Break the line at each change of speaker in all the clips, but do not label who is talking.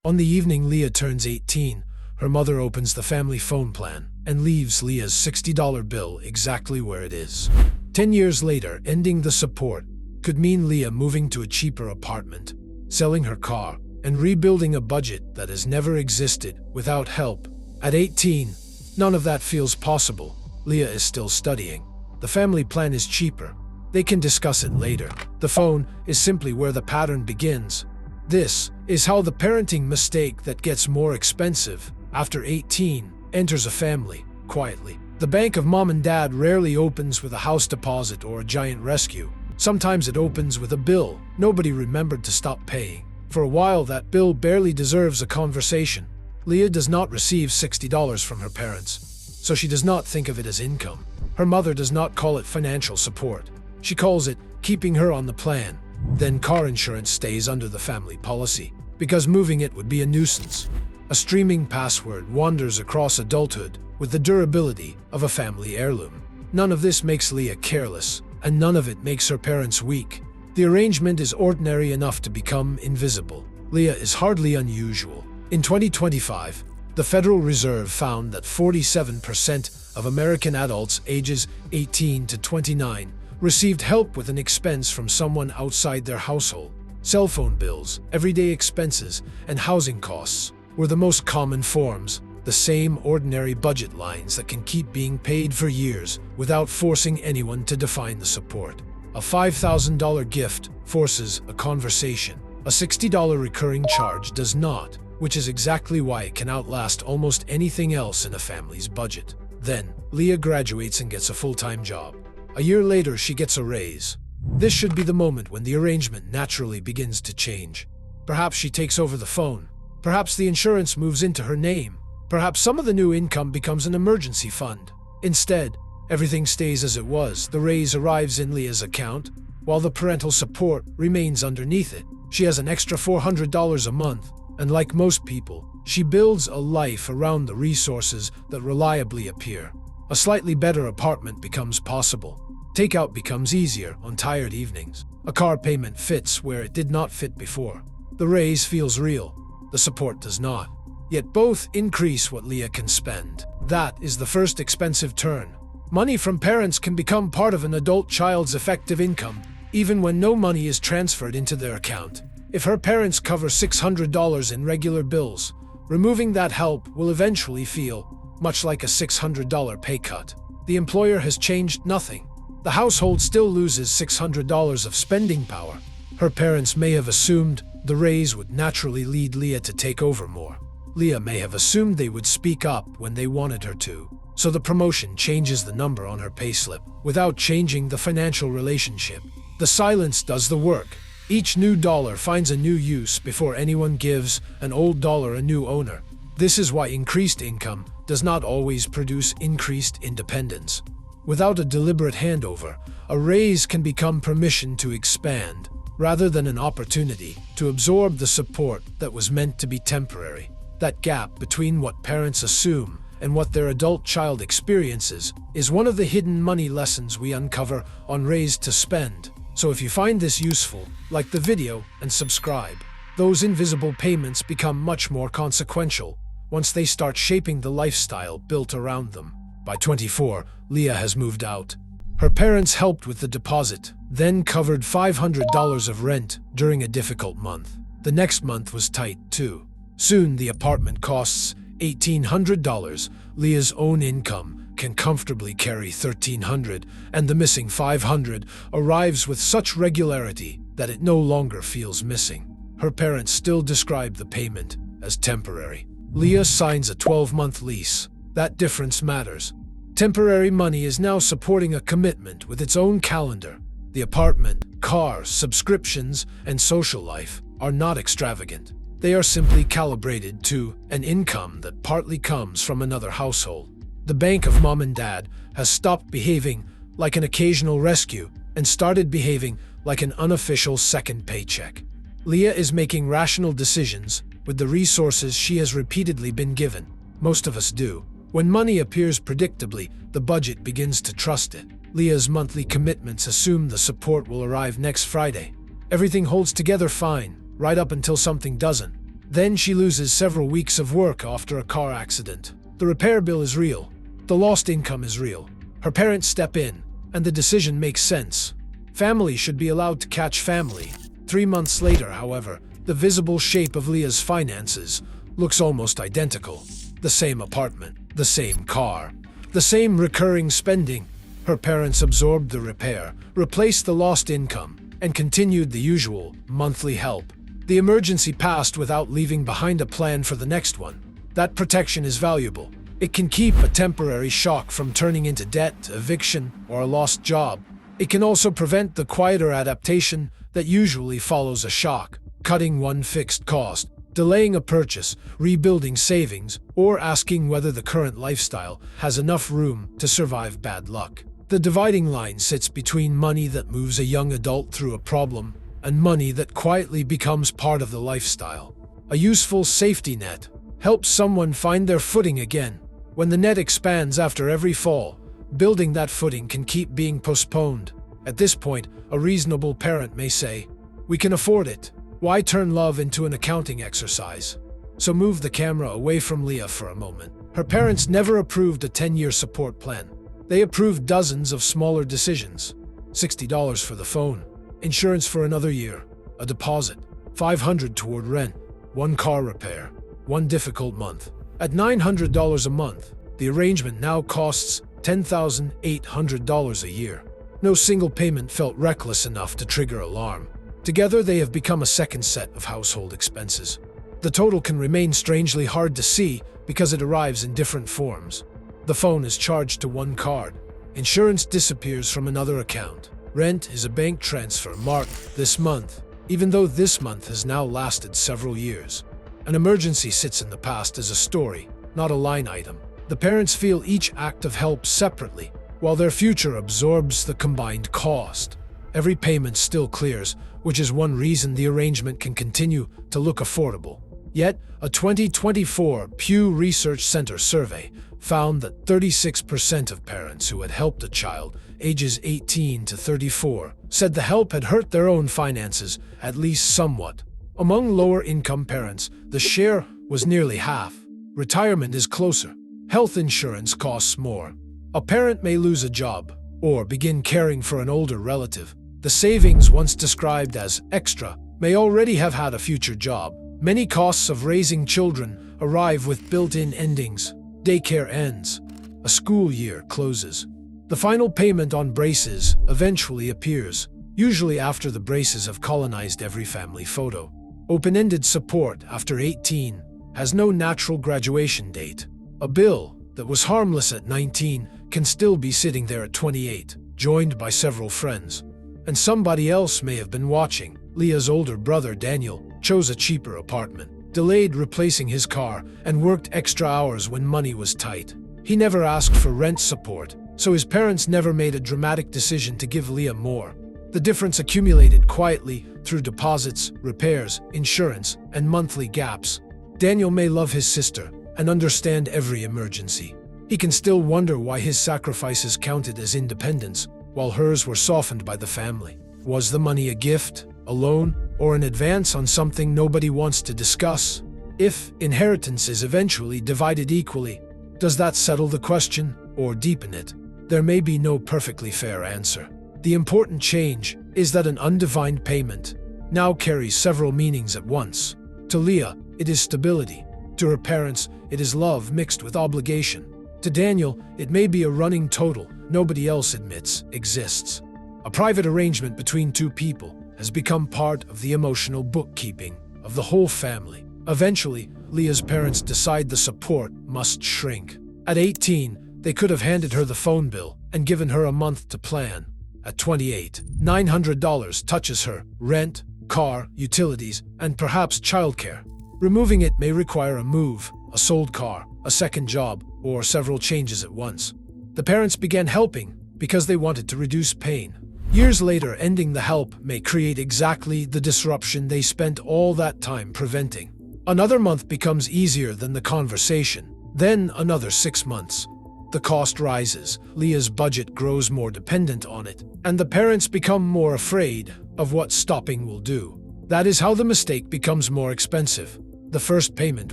On the evening Leah turns 18, her mother opens the family phone plan and leaves Leah's $60 bill exactly where it is. 10 years later, ending the support could mean Leah moving to a cheaper apartment, selling her car, and rebuilding a budget that has never existed without help. At 18, none of that feels possible. Leah is still studying. The family plan is cheaper. They can discuss it later. The phone is simply where the pattern begins. This is how the parenting mistake that gets more expensive after 18 enters a family quietly. The bank of mom and dad rarely opens with a house deposit or a giant rescue. Sometimes it opens with a bill nobody remembered to stop paying. For a while, that bill barely deserves a conversation. Leah does not receive $60 from her parents, so she does not think of it as income. Her mother does not call it financial support. She calls it keeping her on the plan. Then car insurance stays under the family policy, because moving it would be a nuisance. A streaming password wanders across adulthood with the durability of a family heirloom. None of this makes Leah careless, and none of it makes her parents weak. The arrangement is ordinary enough to become invisible. Leah is hardly unusual. In 2025, the Federal Reserve found that 47% of American adults ages 18 to 29 received help with an expense from someone outside their household. Cell phone bills, everyday expenses, and housing costs were the most common forms, the same ordinary budget lines that can keep being paid for years without forcing anyone to define the support. A $5,000 gift forces a conversation. A $60 recurring charge does not, which is exactly why it can outlast almost anything else in a family's budget. Then, Leah graduates and gets a full-time job. A year later, she gets a raise. This should be the moment when the arrangement naturally begins to change. Perhaps she takes over the phone. Perhaps the insurance moves into her name. Perhaps some of the new income becomes an emergency fund. Instead, everything stays as it was. The raise arrives in Leah's account, while the parental support remains underneath it. She has an extra $400 a month, and like most people, she builds a life around the resources that reliably appear. A slightly better apartment becomes possible. Takeout becomes easier on tired evenings. A car payment fits where it did not fit before. The raise feels real. The support does not. Yet both increase what Leah can spend. That is the first expensive turn. Money from parents can become part of an adult child's effective income, even when no money is transferred into their account. If her parents cover $600 in regular bills, removing that help will eventually feel much like a $600 pay cut. The employer has changed nothing. The household still loses $600 of spending power. Her parents may have assumed the raise would naturally lead Leah to take over more. Leah may have assumed they would speak up when they wanted her to. So the promotion changes the number on her payslip without changing the financial relationship. The silence does the work. Each new dollar finds a new use before anyone gives an old dollar a new owner. This is why increased income does not always produce increased independence. Without a deliberate handover, a raise can become permission to expand, rather than an opportunity to absorb the support that was meant to be temporary. That gap between what parents assume and what their adult child experiences is one of the hidden money lessons we uncover on Raised to Spend. So if you find this useful, like the video and subscribe. Those invisible payments become much more consequential once they start shaping the lifestyle built around them. By 24, Leah has moved out. Her parents helped with the deposit, then covered $500 of rent during a difficult month. The next month was tight, too. Soon the apartment costs $1,800. Leah's own income can comfortably carry $1,300, and the missing $500 arrives with such regularity that it no longer feels missing. Her parents still describe the payment as temporary. Leah signs a 12-month lease. That difference matters. Temporary money is now supporting a commitment with its own calendar. The apartment, cars, subscriptions, and social life are not extravagant. They are simply calibrated to an income that partly comes from another household. The bank of mom and dad has stopped behaving like an occasional rescue and started behaving like an unofficial second paycheck. Leah is making rational decisions with the resources she has repeatedly been given. Most of us do. When money appears predictably, the budget begins to trust it. Leah's monthly commitments assume the support will arrive next Friday. Everything holds together fine, right up until something doesn't. Then she loses several weeks of work after a car accident. The repair bill is real. The lost income is real. Her parents step in, and the decision makes sense. Family should be allowed to catch family. 3 months later, however, the visible shape of Leah's finances looks almost identical. The same apartment, the same car, the same recurring spending. Her parents absorbed the repair, replaced the lost income, and continued the usual monthly help. The emergency passed without leaving behind a plan for the next one. That protection is valuable. It can keep a temporary shock from turning into debt, eviction, or a lost job. It can also prevent the quieter adaptation that usually follows a shock, cutting one fixed cost, delaying a purchase, rebuilding savings, or asking whether the current lifestyle has enough room to survive bad luck. The dividing line sits between money that moves a young adult through a problem and money that quietly becomes part of the lifestyle. A useful safety net helps someone find their footing again. When the net expands after every fall, building that footing can keep being postponed. At this point, a reasonable parent may say, "We can afford it. Why turn love into an accounting exercise?" So move the camera away from Leah for a moment. Her parents never approved a 10-year support plan. They approved dozens of smaller decisions. $60 for the phone, insurance for another year, a deposit, $500 toward rent, one car repair, one difficult month. At $900 a month, the arrangement now costs $10,800 a year. No single payment felt reckless enough to trigger alarm. Together, they have become a second set of household expenses. The total can remain strangely hard to see because it arrives in different forms. The phone is charged to one card. Insurance disappears from another account. Rent is a bank transfer marked this month, even though this month has now lasted several years. An emergency sits in the past as a story, not a line item. The parents feel each act of help separately, while their future absorbs the combined cost. Every payment still clears, which is one reason the arrangement can continue to look affordable. Yet, a 2024 Pew Research Center survey found that 36% of parents who had helped a child ages 18 to 34 said the help had hurt their own finances at least somewhat. Among lower-income parents, the share was nearly half. Retirement is closer. Health insurance costs more. A parent may lose a job or begin caring for an older relative. The savings once described as extra may already have had a future job. Many costs of raising children arrive with built-in endings. Daycare ends. A school year closes. The final payment on braces eventually appears, usually after the braces have colonized every family photo. Open-ended support after 18 has no natural graduation date. A bill that was harmless at 19 can still be sitting there at 28, joined by several friends. And somebody else may have been watching. Leah's older brother, Daniel, chose a cheaper apartment, delayed replacing his car, and worked extra hours when money was tight. He never asked for rent support, so his parents never made a dramatic decision to give Leah more. The difference accumulated quietly through deposits, repairs, insurance, and monthly gaps. Daniel may love his sister and understand every emergency. He can still wonder why his sacrifices counted as independence, while hers were softened by the family. Was the money a gift, a loan, or an advance on something nobody wants to discuss? If inheritance is eventually divided equally, does that settle the question or deepen it? There may be no perfectly fair answer. The important change is that an undefined payment now carries several meanings at once. To Leah, it is stability. To her parents, it is love mixed with obligation. To Daniel, it may be a running total nobody else admits exists. A private arrangement between two people has become part of the emotional bookkeeping of the whole family. Eventually, Leah's parents decide the support must shrink. At 18, they could have handed her the phone bill and given her a month to plan. At 28, $900 touches her rent, car, utilities, and perhaps childcare. Removing it may require a move, a sold car, a second job, or several changes at once. The parents began helping because they wanted to reduce pain. Years later, ending the help may create exactly the disruption they spent all that time preventing. Another month becomes easier than the conversation, then another 6 months. The cost rises, Leah's budget grows more dependent on it, and the parents become more afraid of what stopping will do. That is how the mistake becomes more expensive. The first payment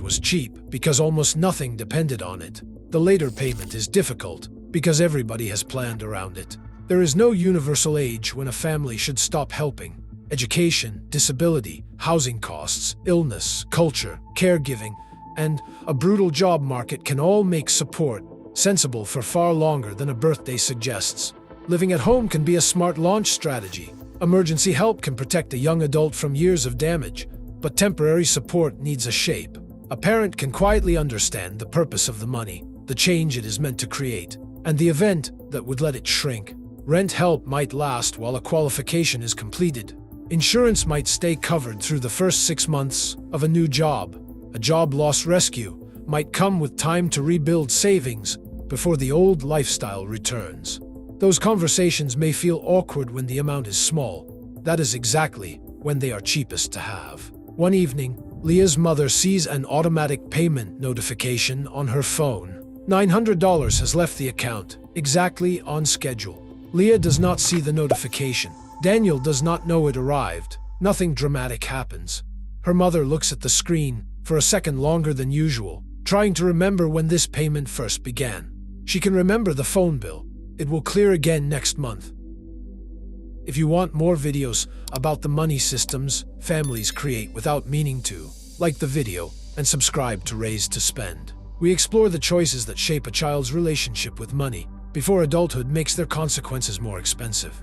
was cheap because almost nothing depended on it. The later payment is difficult because everybody has planned around it. There is no universal age when a family should stop helping. Education, disability, housing costs, illness, culture, caregiving, and a brutal job market can all make support sensible for far longer than a birthday suggests. Living at home can be a smart launch strategy. Emergency help can protect a young adult from years of damage, but temporary support needs a shape. A parent can quietly understand the purpose of the money, the change it is meant to create, and the event that would let it shrink. Rent help might last while a qualification is completed. Insurance might stay covered through the first 6 months of a new job. A job loss rescue might come with time to rebuild savings before the old lifestyle returns. Those conversations may feel awkward when the amount is small. That is exactly when they are cheapest to have. One evening, Leah's mother sees an automatic payment notification on her phone. $900 has left the account, exactly on schedule. Leah does not see the notification. Daniel does not know it arrived. Nothing dramatic happens. Her mother looks at the screen for a second longer than usual, trying to remember when this payment first began. She can remember the phone bill. It will clear again next month. If you want more videos about the money systems families create without meaning to, like the video and subscribe to Raise to Spend. We explore the choices that shape a child's relationship with money before adulthood makes their consequences more expensive.